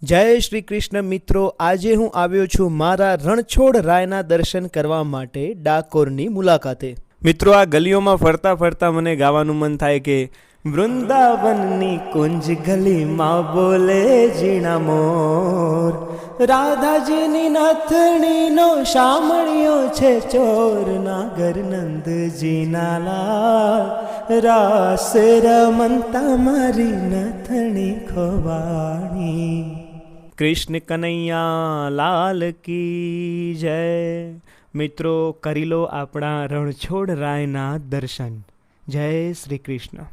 જય શ્રી કૃષ્ણ મિત્રો, આજે હું આવ્યો છું મારા રણછોડ રાયના દર્શન કરવા માટે ડાકોરની મુલાકાતે। મિત્રો, આ ગલીઓમાં ફરતા ફરતા મને ગાવાનું મન થાય કે વૃંદાવનની કુંજ ગલીમાં બોલે ઝીણા મોર, રાધાજીની નથણીનો શામળિયો છે ચોર, નાગર નંદજીના લાલ, રાસ રમંતા મારી નથણી ખોવાણી। કૃષ્ણ કનૈયા લાલ કી જય। મિત્રો, કરી લો આપણા રણછોડ રાયના દર્શન। જય શ્રી કૃષ્ણ।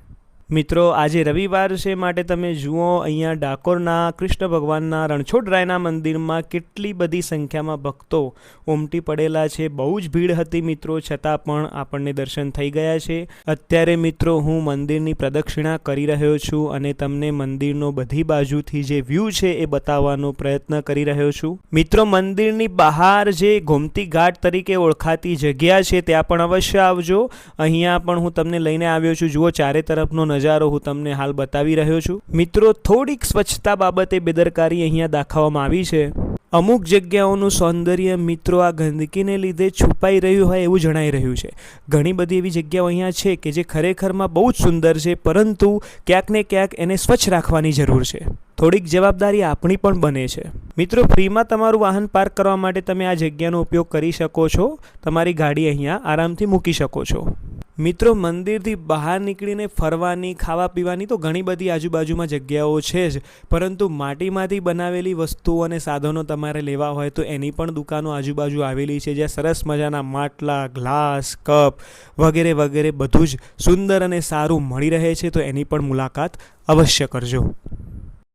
મિત્રો, આજે રવિવાર છે માટે તમે જુઓ અહીંયા ડાકોરના કૃષ્ણ ભગવાનના રણછોડ રાયના મંદિરમાં કેટલી બધી સંખ્યામાં ભક્તો ઉમટી પડેલા છે। બહુ જ ભીડ હતી મિત્રો, છતાં પણ આપણને દર્શન થઈ ગયા છે। અત્યારે મિત્રો હું મંદિરની પ્રદક્ષિણા કરી રહ્યો છું અને તમને મંદિરનો બધી બાજુથી જે વ્યૂ છે એ બતાવવાનો પ્રયત્ન કરી રહ્યો છું। મિત્રો, મંદિરની બહાર જે ગોમતી ઘાટ તરીકે ઓળખાતી જગ્યા છે ત્યાં પણ અવશ્ય આવજો। અહીંયા પણ હું તમને લઈને આવ્યો છું। જુઓ, ચારે તરફનો નજારો હું તમને હાલ બતાવી રહ્યો છું। મિત્રો, થોડીક સ્વચ્છતા બાબતે બેદરકારી અહીંયા દાખવવામાં આવી છે। અમુક જગ્યાઓનું સૌંદર્ય મિત્રો આ ગંદકીને લીધે છુપાઈ રહ્યું હોય એવું જણાઈ રહ્યું છે। ઘણી બધી એવી જગ્યાઓ અહીંયા છે કે જે ખરેખરમાં બહુ જ સુંદર છે, પરંતુ ક્યાંક ને ક્યાંક એને સ્વચ્છ રાખવાની જરૂર છે। થોડીક જવાબદારી આપણી પણ બને છે। મિત્રો, ફ્રીમાં તમારું વાહન પાર્ક કરવા માટે તમે આ જગ્યાનો ઉપયોગ કરી શકો છો। તમારી ગાડી અહીંયા આરામથી મૂકી શકો છો। મિત્રો, મંદિરથી બહાર નીકળીને ફરવાની, ખાવા પીવાની તો ઘણી બધી આજુબાજુમાં જગ્યાઓ છે જ, પરંતુ માટીમાંથી બનાવેલી વસ્તુઓ અને સાધનો તમારે લેવા હોય તો એની પણ દુકાનો આજુબાજુ આવેલી છે, જ્યાં સરસ મજાના માટલા, ગ્લાસ, કપ વગેરે વગેરે બધું જ સુંદર અને સારું મળી રહે છે। તો એની પણ મુલાકાત અવશ્ય કરજો।